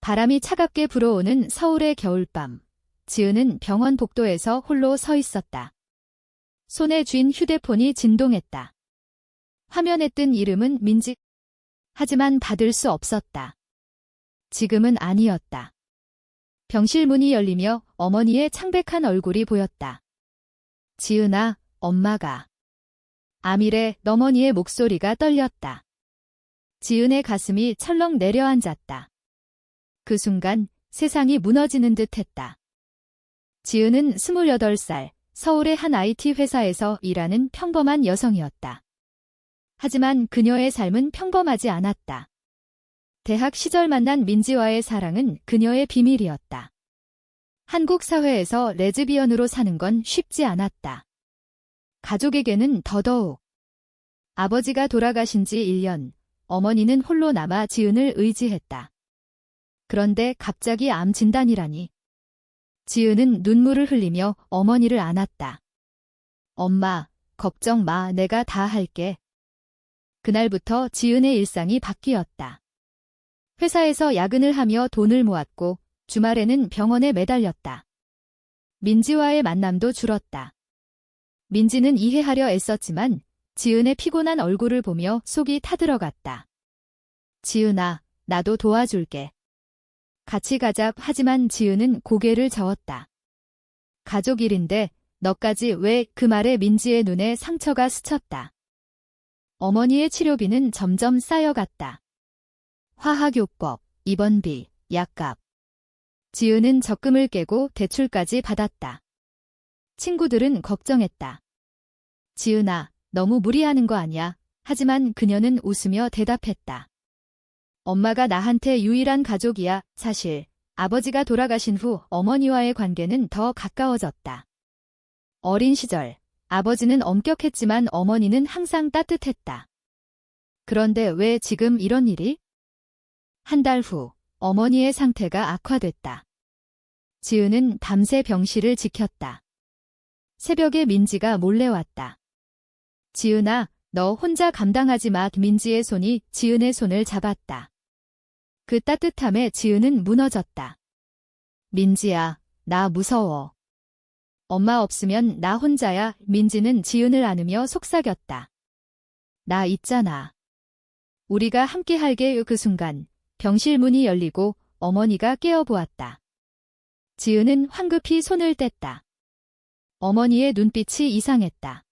바람이 차갑게 불어오는 서울의 겨울밤. 지은은 병원 복도에서 홀로 서 있었다. 손에 쥔 휴대폰이 진동했다. 화면에 뜬 이름은 민지. 하지만 받을 수 없었다. 지금은 아니었다. 병실 문이 열리며 어머니의 창백한 얼굴이 보였다. 지은아, 엄마가. 아밀의 어머니의 목소리가 떨렸다. 지은의 가슴이 철렁 내려앉았다. 그 순간 세상이 무너지는 듯 했다. 지은은 28살, 서울의 한 IT 회사에서 일하는 평범한 여성이었다. 하지만 그녀의 삶은 평범하지 않았다. 대학 시절 만난 민지와의 사랑은 그녀의 비밀이었다. 한국 사회에서 레즈비언으로 사는 건 쉽지 않았다. 가족에게는 더더욱. 아버지가 돌아가신 지 1년, 어머니는 홀로 남아 지은을 의지했다. 그런데 갑자기 암 진단이라니. 지은은 눈물을 흘리며 어머니를 안았다. 엄마, 걱정 마, 내가 다 할게. 그날부터 지은의 일상이 바뀌었다. 회사에서 야근을 하며 돈을 모았고 주말에는 병원에 매달렸다. 민지와의 만남도 줄었다. 민지는 이해하려 애썼지만 지은의 피곤한 얼굴을 보며 속이 타들어갔다. 지은아, 나도 도와줄게. 같이 가자. 하지만 지은은 고개를 저었다. 가족 일인데 너까지 왜? 그 말에 민지의 눈에 상처가 스쳤다. 어머니의 치료비는 점점 쌓여갔다. 화학요법, 입원비, 약값. 지은은 적금을 깨고 대출까지 받았다. 친구들은 걱정했다. 지은아, 너무 무리하는 거 아니야? 하지만 그녀는 웃으며 대답했다. 엄마가 나한테 유일한 가족이야. 사실 아버지가 돌아가신 후 어머니와의 관계는 더 가까워졌다. 어린 시절 아버지는 엄격했지만 어머니는 항상 따뜻했다. 그런데 왜 지금 이런 일이? 한 달 후 어머니의 상태가 악화됐다. 지은은 밤새 병실을 지켰다. 새벽에 민지가 몰래 왔다. 지은아, 너 혼자 감당하지 마. 민지의 손이 지은의 손을 잡았다. 그 따뜻함에 지은은 무너졌다. 민지야, 나 무서워. 엄마 없으면 나 혼자야. 민지는 지은을 안으며 속삭였다. 나 있잖아. 우리가 함께 할게. 그 순간 병실 문이 열리고 어머니가 깨어보았다. 지은은 황급히 손을 뗐다. 어머니의 눈빛이 이상했다.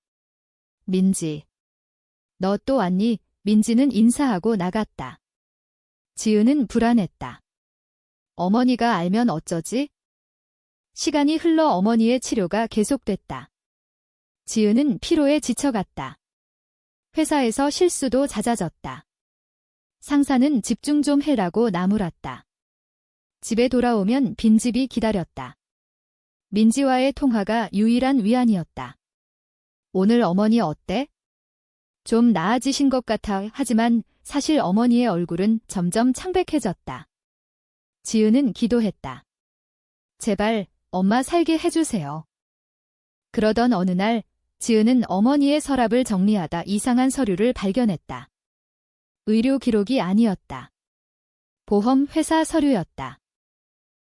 민지. 너 또 왔니? 민지는 인사하고 나갔다. 지은은 불안했다. 어머니가 알면 어쩌지? 시간이 흘러 어머니의 치료가 계속됐다. 지은은 피로에 지쳐갔다. 회사에서 실수도 잦아졌다. 상사는 집중 좀 해라고 나무랐다. 집에 돌아오면 빈집이 기다렸다. 민지와의 통화가 유일한 위안이었다. 오늘 어머니 어때? 좀 나아지신 것 같아. 하지만 사실 어머니의 얼굴은 점점 창백해졌다. 지은은 기도했다. 제발 엄마 살게 해주세요. 그러던 어느 날 지은은 어머니의 서랍을 정리하다 이상한 서류를 발견했다. 의료 기록이 아니었다. 보험 회사 서류였다.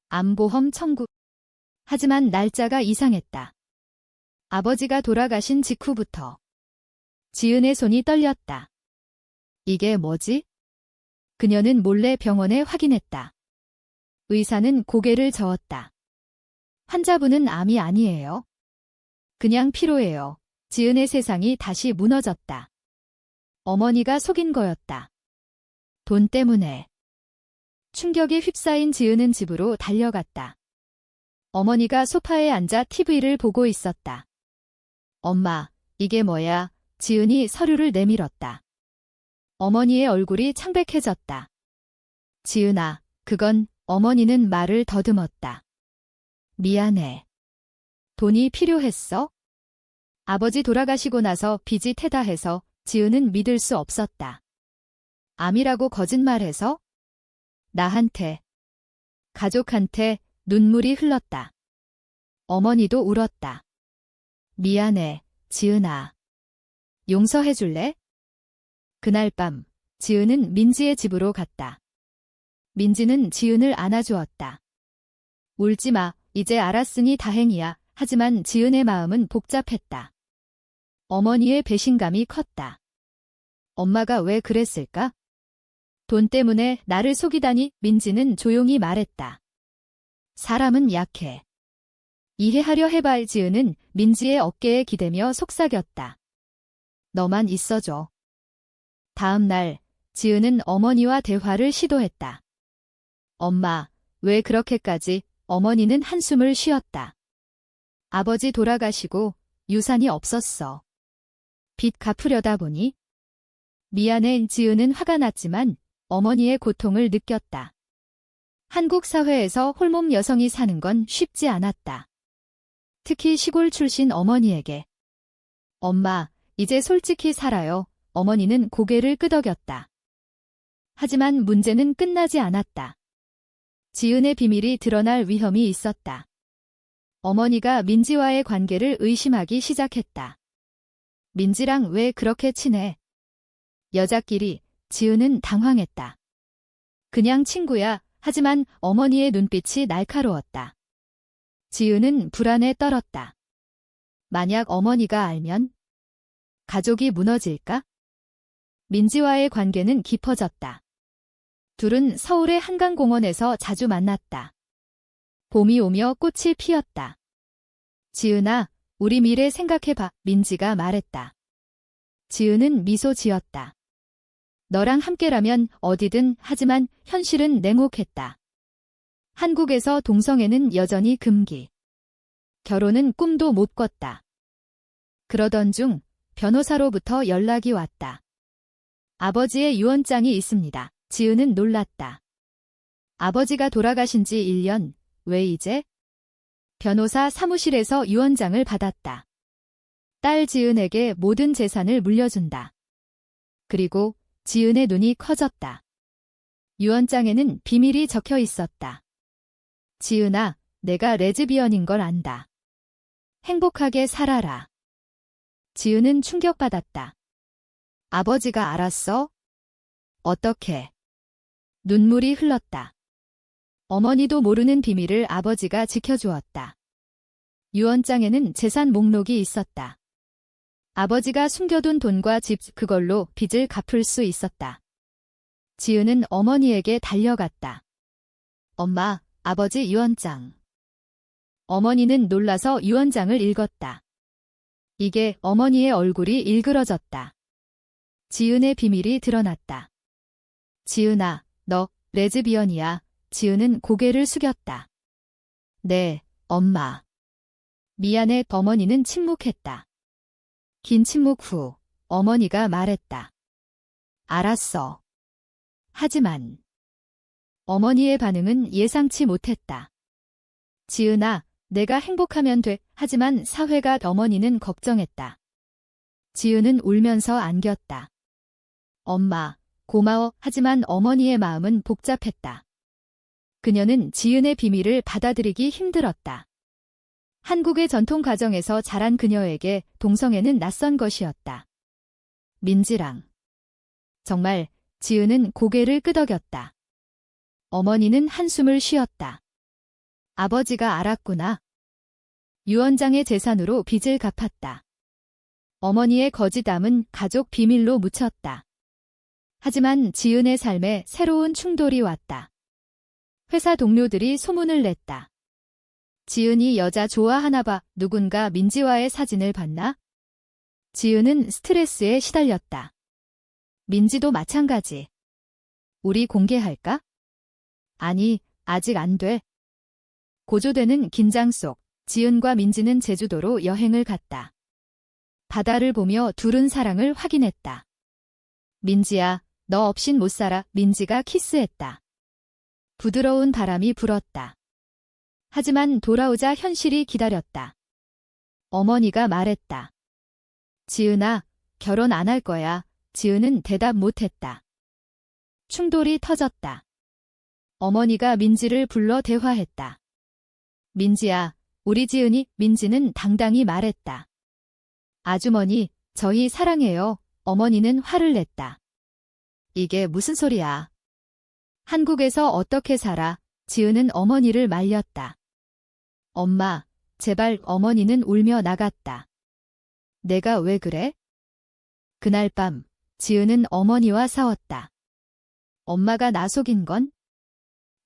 암보험 청구. 하지만 날짜가 이상했다. 아버지가 돌아가신 직후부터. 지은의 손이 떨렸다. 이게 뭐지? 그녀는 몰래 병원에 확인했다. 의사는 고개를 저었다. 환자분은 암이 아니에요. 그냥 피로예요. 지은의 세상이 다시 무너졌다. 어머니가 속인 거였다. 돈 때문에. 충격에 휩싸인 지은은 집으로 달려갔다. 어머니가 소파에 앉아 TV를 보고 있었다. 엄마, 이게 뭐야? 지은이 서류를 내밀었다. 어머니의 얼굴이 창백해졌다. 지은아, 그건. 어머니는 말을 더듬었다. 미안해. 돈이 필요했어? 아버지 돌아가시고 나서 빚이 태다해서 지은은 믿을 수 없었다. 암이라고 거짓말해서? 나한테, 가족한테 눈물이 흘렀다. 어머니도 울었다. 미안해, 지은아. 용서해줄래? 그날 밤, 지은은 민지의 집으로 갔다. 민지는 지은을 안아주었다. 울지 마, 이제 알았으니 다행이야. 하지만 지은의 마음은 복잡했다. 어머니의 배신감이 컸다. 엄마가 왜 그랬을까? 돈 때문에 나를 속이다니. 민지는 조용히 말했다. 사람은 약해. 이해하려 해봐. 지은은 민지의 어깨에 기대며 속삭였다. 너만 있어줘. 다음 날, 지은은 어머니와 대화를 시도했다. 엄마, 왜 그렇게까지? 어머니는 한숨을 쉬었다. 아버지 돌아가시고 유산이 없었어. 빚 갚으려다 보니. 미안해. 지은은 화가 났지만 어머니의 고통을 느꼈다. 한국 사회에서 홀몸 여성이 사는 건 쉽지 않았다. 특히 시골 출신 어머니에게. 엄마, 이제 솔직히 살아요. 어머니는 고개를 끄덕였다. 하지만 문제는 끝나지 않았다. 지은의 비밀이 드러날 위험이 있었다. 어머니가 민지와의 관계를 의심하기 시작했다. 민지랑 왜 그렇게 친해? 여자끼리. 지은은 당황했다. 그냥 친구야. 하지만 어머니의 눈빛이 날카로웠다. 지은은 불안에 떨었다. 만약 어머니가 알면? 가족이 무너질까? 민지와의 관계는 깊어졌다. 둘은 서울의 한강공원에서 자주 만났다. 봄이 오며 꽃이 피었다. 지은아, 우리 미래 생각해봐. 민지가 말했다. 지은은 미소 지었다. 너랑 함께라면 어디든. 하지만 현실은 냉혹했다. 한국에서 동성애는 여전히 금기. 결혼은 꿈도 못 꿨다. 그러던 중 변호사로부터 연락이 왔다. 아버지의 유언장이 있습니다. 지은은 놀랐다. 아버지가 돌아가신 지 1년, 왜 이제? 변호사 사무실에서 유언장을 받았다. 딸 지은에게 모든 재산을 물려준다. 그리고 지은의 눈이 커졌다. 유언장에는 비밀이 적혀 있었다. 지은아, 내가 레즈비언인 걸 안다. 행복하게 살아라. 지은은 충격받았다. 아버지가 알았어? 어떻게? 눈물이 흘렀다. 어머니도 모르는 비밀을 아버지가 지켜주었다. 유언장에는 재산 목록이 있었다. 아버지가 숨겨둔 돈과 집, 그걸로 빚을 갚을 수 있었다. 지은은 어머니에게 달려갔다. 엄마, 아버지 유언장. 어머니는 놀라서 유언장을 읽었다. 이게 어머니의 얼굴이 일그러졌다. 지은의 비밀이 드러났다. 지은아, 너 레즈비언이야. 지은은 고개를 숙였다. 네, 엄마. 미안해. 어머니는 침묵했다. 긴 침묵 후 어머니가 말했다. 알았어. 하지만 어머니의 반응은 예상치 못했다. 지은아, 내가 행복하면 돼. 하지만 사회가. 어머니는 걱정했다. 지은은 울면서 안겼다. 엄마, 고마워. 하지만 어머니의 마음은 복잡했다. 그녀는 지은의 비밀을 받아들이기 힘들었다. 한국의 전통 가정에서 자란 그녀에게 동성애는 낯선 것이었다. 민지랑. 정말. 지은은 고개를 끄덕였다. 어머니는 한숨을 쉬었다. 아버지가 알았구나. 유언장의 재산으로 빚을 갚았다. 어머니의 거짓담은 가족 비밀로 묻혔다. 하지만 지은의 삶에 새로운 충돌이 왔다. 회사 동료들이 소문을 냈다. 지은이 여자 좋아하나 봐. 누군가 민지와의 사진을 봤나? 지은은 스트레스에 시달렸다. 민지도 마찬가지. 우리 공개할까? 아니, 아직 안 돼. 고조되는 긴장 속 지은과 민지는 제주도로 여행을 갔다. 바다를 보며 둘은 사랑을 확인했다. 민지야, 너 없인 못 살아. 민지가 키스했다. 부드러운 바람이 불었다. 하지만 돌아오자 현실이 기다렸다. 어머니가 말했다. 지은아, 결혼 안 할 거야. 지은은 대답 못했다. 충돌이 터졌다. 어머니가 민지를 불러 대화했다. 민지야, 우리 지은이. 민지는 당당히 말했다. 아주머니, 저희 사랑해요. 어머니는 화를 냈다. 이게 무슨 소리야. 한국에서 어떻게 살아? 지은은 어머니를 말렸다. 엄마, 제발. 어머니는 울며 나갔다. 내가 왜 그래? 그날 밤, 지은은 어머니와 싸웠다. 엄마가 나 속인 건?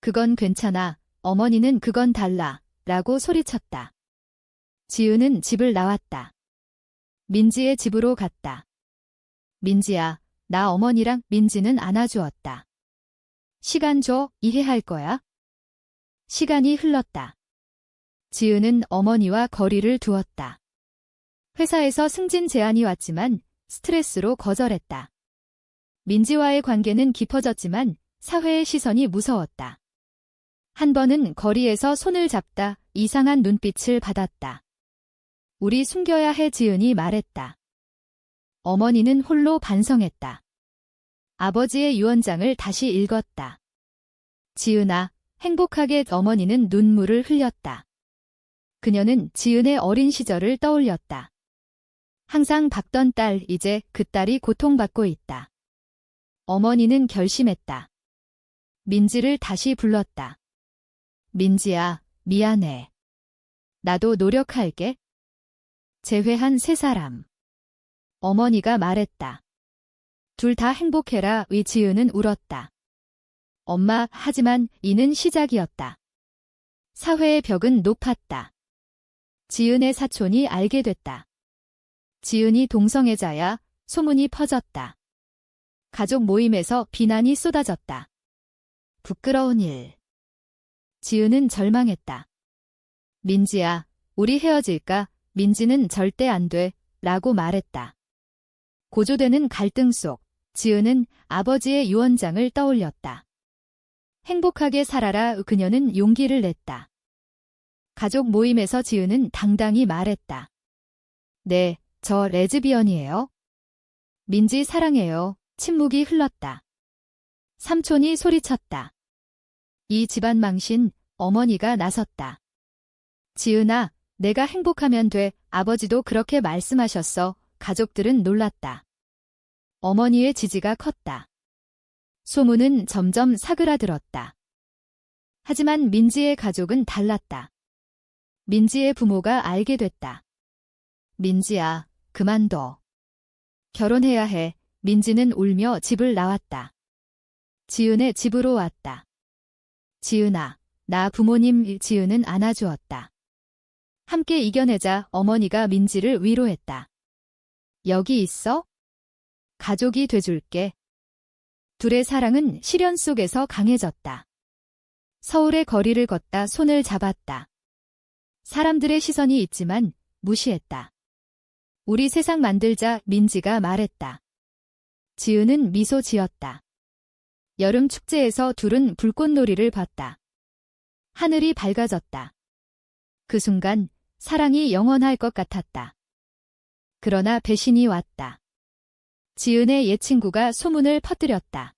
그건 괜찮아. 어머니는 그건 달라. 라고 소리쳤다. 지은은 집을 나왔다. 민지의 집으로 갔다. 민지야, 나 어머니랑 민지는 안아주었다. 시간 줘. 이해할 거야? 시간이 흘렀다. 지은은 어머니와 거리를 두었다. 회사에서 승진 제안이 왔지만 스트레스로 거절했다. 민지와의 관계는 깊어졌지만 사회의 시선이 무서웠다. 한 번은 거리에서 손을 잡다 이상한 눈빛을 받았다. 우리 숨겨야 해. 지은이 말했다. 어머니는 홀로 반성했다. 아버지의 유언장을 다시 읽었다. 지은아, 행복하게. 어머니는 눈물을 흘렸다. 그녀는 지은의 어린 시절을 떠올렸다. 항상 박던 딸, 이제 그 딸이 고통받고 있다. 어머니는 결심했다. 민지를 다시 불렀다. 민지야, 미안해. 나도 노력할게. 재회한 세 사람. 어머니가 말했다. 둘 다 행복해라. 지은은 울었다. 엄마, 하지만 이는 시작이었다. 사회의 벽은 높았다. 지은의 사촌이 알게 됐다. 지은이 동성애자야. 소문이 퍼졌다. 가족 모임에서 비난이 쏟아졌다. 부끄러운 일. 지은은 절망했다. 민지야, 우리 헤어질까? 민지는 절대 안 돼. 라고 말했다. 고조되는 갈등 속 지은은 아버지의 유언장을 떠올렸다. 행복하게 살아라. 그녀는 용기를 냈다. 가족 모임에서 지은은 당당히 말했다. 네, 저 레즈비언이에요. 민지 사랑해요. 침묵이 흘렀다. 삼촌이 소리쳤다. 이 집안 망신. 어머니가 나섰다. 지은아, 내가 행복하면 돼. 아버지도 그렇게 말씀하셨어. 가족들은 놀랐다. 어머니의 지지가 컸다. 소문은 점점 사그라들었다. 하지만 민지의 가족은 달랐다. 민지의 부모가 알게 됐다. 민지야, 그만둬. 결혼해야 해. 민지는 울며 집을 나왔다. 지은의 집으로 왔다. 지은아, 나 부모님. 지은은 안아주었다. 함께 이겨내자. 어머니가 민지를 위로했다. 여기 있어? 가족이 돼줄게. 둘의 사랑은 시련 속에서 강해졌다. 서울의 거리를 걷다 손을 잡았다. 사람들의 시선이 있지만 무시했다. 우리 세상 만들자. 민지가 말했다. 지은은 미소 지었다. 여름 축제에서 둘은 불꽃놀이를 봤다. 하늘이 밝아졌다. 그 순간 사랑이 영원할 것 같았다. 그러나 배신이 왔다. 지은의 옛 친구가 소문을 퍼뜨렸다.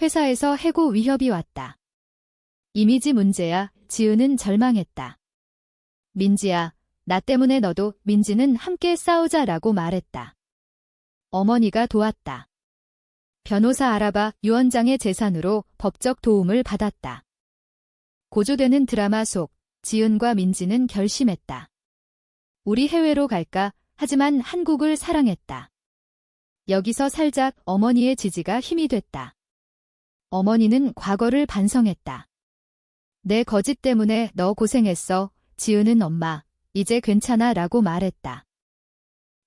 회사에서 해고 위협이 왔다. 이미지 문제야. 지은은 절망했다. 민지야, 나 때문에 너도. 민지는 함께 싸우자라고 말했다. 어머니가 도왔다. 변호사 알아봐. 유언장의 재산으로 법적 도움을 받았다. 고조되는 드라마 속 지은과 민지는 결심했다. 우리 해외로 갈까? 하지만 한국을 사랑했다. 여기서 살자. 어머니의 지지가 힘이 됐다. 어머니는 과거를 반성했다. 내 거짓 때문에 너 고생했어. 지은은 엄마, 이제 괜찮아 라고 말했다.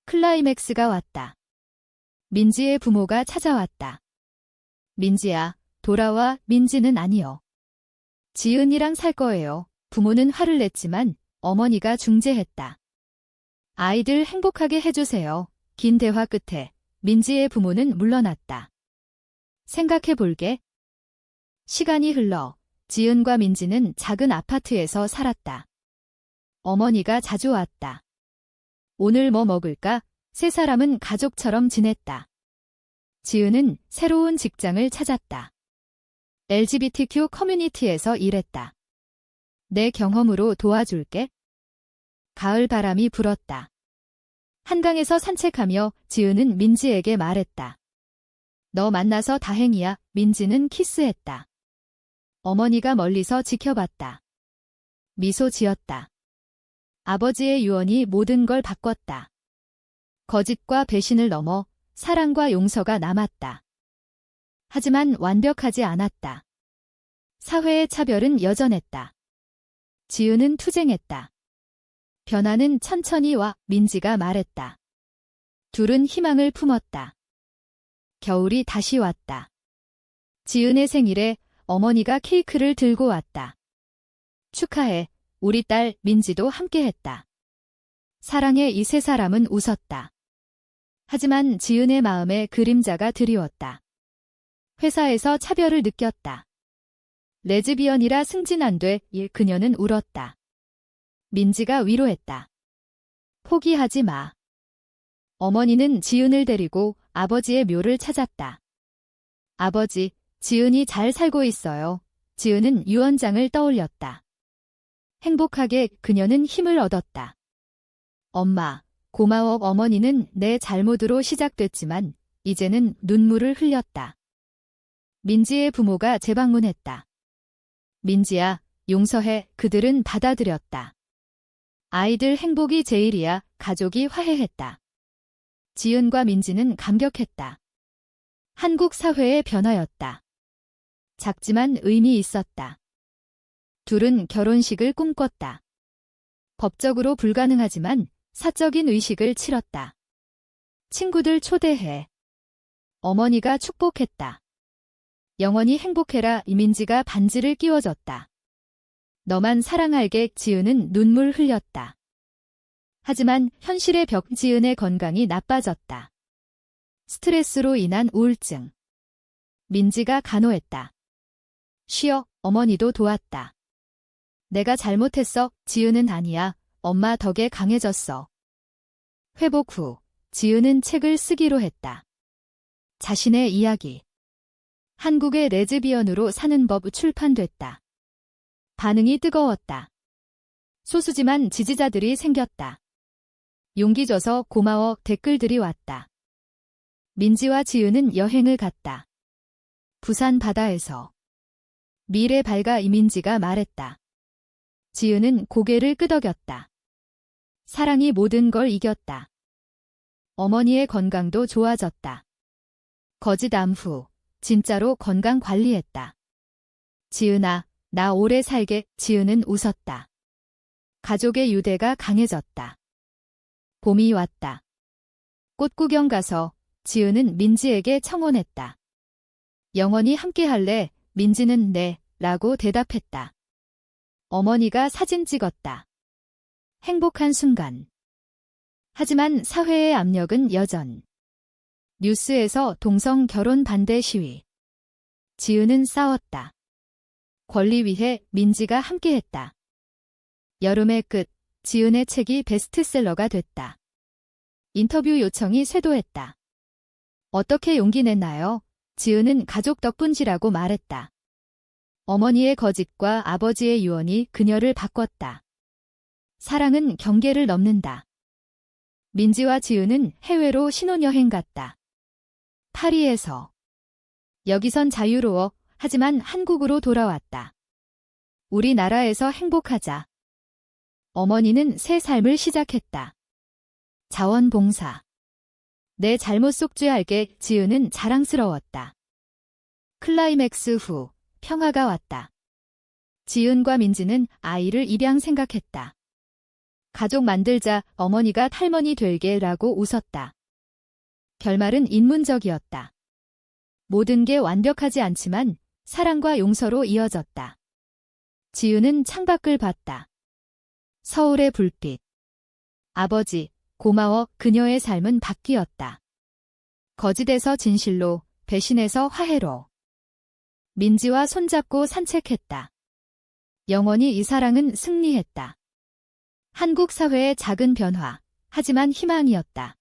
클라이맥스가 왔다. 민지의 부모가 찾아왔다. 민지야, 돌아와. 민지는 아니요. 지은이랑 살 거예요. 부모는 화를 냈지만 어머니가 중재했다. 아이들 행복하게 해주세요. 긴 대화 끝에 민지의 부모는 물러났다. 생각해 볼게. 시간이 흘러 지은과 민지는 작은 아파트에서 살았다. 어머니가 자주 왔다. 오늘 뭐 먹을까? 세 사람은 가족처럼 지냈다. 지은은 새로운 직장을 찾았다. LGBTQ 커뮤니티에서 일했다. 내 경험으로 도와줄게. 가을 바람이 불었다. 한강에서 산책하며 지은은 민지에게 말했다. 너 만나서 다행이야. 민지는 키스했다. 어머니가 멀리서 지켜봤다. 미소 지었다. 아버지의 유언이 모든 걸 바꿨다. 거짓과 배신을 넘어 사랑과 용서가 남았다. 하지만 완벽하지 않았다. 사회의 차별은 여전했다. 지은은 투쟁했다. 변화는 천천히 와. 민지가 말했다. 둘은 희망을 품었다. 겨울이 다시 왔다. 지은의 생일에 어머니가 케이크를 들고 왔다. 축하해. 우리 딸 민지도 함께했다. 사랑의 이 세 사람은 웃었다. 하지만 지은의 마음에 그림자가 드리웠다. 회사에서 차별을 느꼈다. 레즈비언이라 승진 안 돼. 그녀는 울었다. 민지가 위로했다. 포기하지 마. 어머니는 지은을 데리고 아버지의 묘를 찾았다. 아버지, 지은이 잘 살고 있어요. 지은은 유언장을 떠올렸다. 행복하게 그녀는 힘을 얻었다. 엄마, 고마워. 어머니는 내 잘못으로 시작됐지만 이제는 눈물을 흘렸다. 민지의 부모가 재방문했다. 민지야, 용서해. 그들은 받아들였다. 아이들 행복이 제일이야. 가족이 화해했다. 지은과 민지는 감격했다. 한국 사회의 변화였다. 작지만 의미 있었다. 둘은 결혼식을 꿈꿨다. 법적으로 불가능하지만 사적인 의식을 치렀다. 친구들 초대해. 어머니가 축복했다. 영원히 행복해라. 이민지가 반지를 끼워줬다. 너만 사랑할게. 지은은 눈물 흘렸다. 하지만 현실의 벽. 지은의 건강이 나빠졌다. 스트레스로 인한 우울증. 민지가 간호했다. 쉬어. 어머니도 도왔다. 내가 잘못했어. 지은은 아니야. 엄마 덕에 강해졌어. 회복 후 지은은 책을 쓰기로 했다. 자신의 이야기. 한국의 레즈비언으로 사는 법 출판됐다. 반응이 뜨거웠다. 소수지만 지지자들이 생겼다. 용기 줘서 고마워. 댓글들이 왔다. 민지와 지은은 여행을 갔다. 부산 바다에서. 미래 밝아. 이민지가 말했다. 지은은 고개를 끄덕였다. 사랑이 모든 걸 이겼다. 어머니의 건강도 좋아졌다. 거짓암 후 진짜로 건강 관리했다. 지은아, 나 오래 살게. 지은은 웃었다. 가족의 유대가 강해졌다. 봄이 왔다. 꽃구경 가서 지은은 민지에게 청혼했다. 영원히 함께할래. 민지는 네, 라고 대답했다. 어머니가 사진 찍었다. 행복한 순간. 하지만 사회의 압력은 여전. 뉴스에서 동성 결혼 반대 시위. 지은은 싸웠다. 권리 위해 민지가 함께했다. 여름의 끝. 지은의 책이 베스트셀러가 됐다. 인터뷰 요청이 쇄도했다. 어떻게 용기 냈나요? 지은은 가족 덕분이라고 말했다. 어머니의 거짓과 아버지의 유언이 그녀를 바꿨다. 사랑은 경계를 넘는다. 민지와 지은은 해외로 신혼여행 갔다. 파리에서. 여기선 자유로워. 하지만 한국으로 돌아왔다. 우리나라에서 행복하자. 어머니는 새 삶을 시작했다. 자원봉사. 내 잘못 속죄할게. 지은은 자랑스러웠다. 클라이맥스 후 평화가 왔다. 지은과 민지는 아이를 입양 생각했다. 가족 만들자. 어머니가 탈머니 될게라고 웃었다. 결말은 인문적이었다. 모든 게 완벽하지 않지만 사랑과 용서로 이어졌다. 지은은 창밖을 봤다. 서울의 불빛. 아버지, 고마워. 그녀의 삶은 바뀌었다. 거짓에서 진실로, 배신에서 화해로. 민지와 손잡고 산책했다. 영원히 이 사랑은 승리했다. 한국 사회의 작은 변화, 하지만 희망이었다.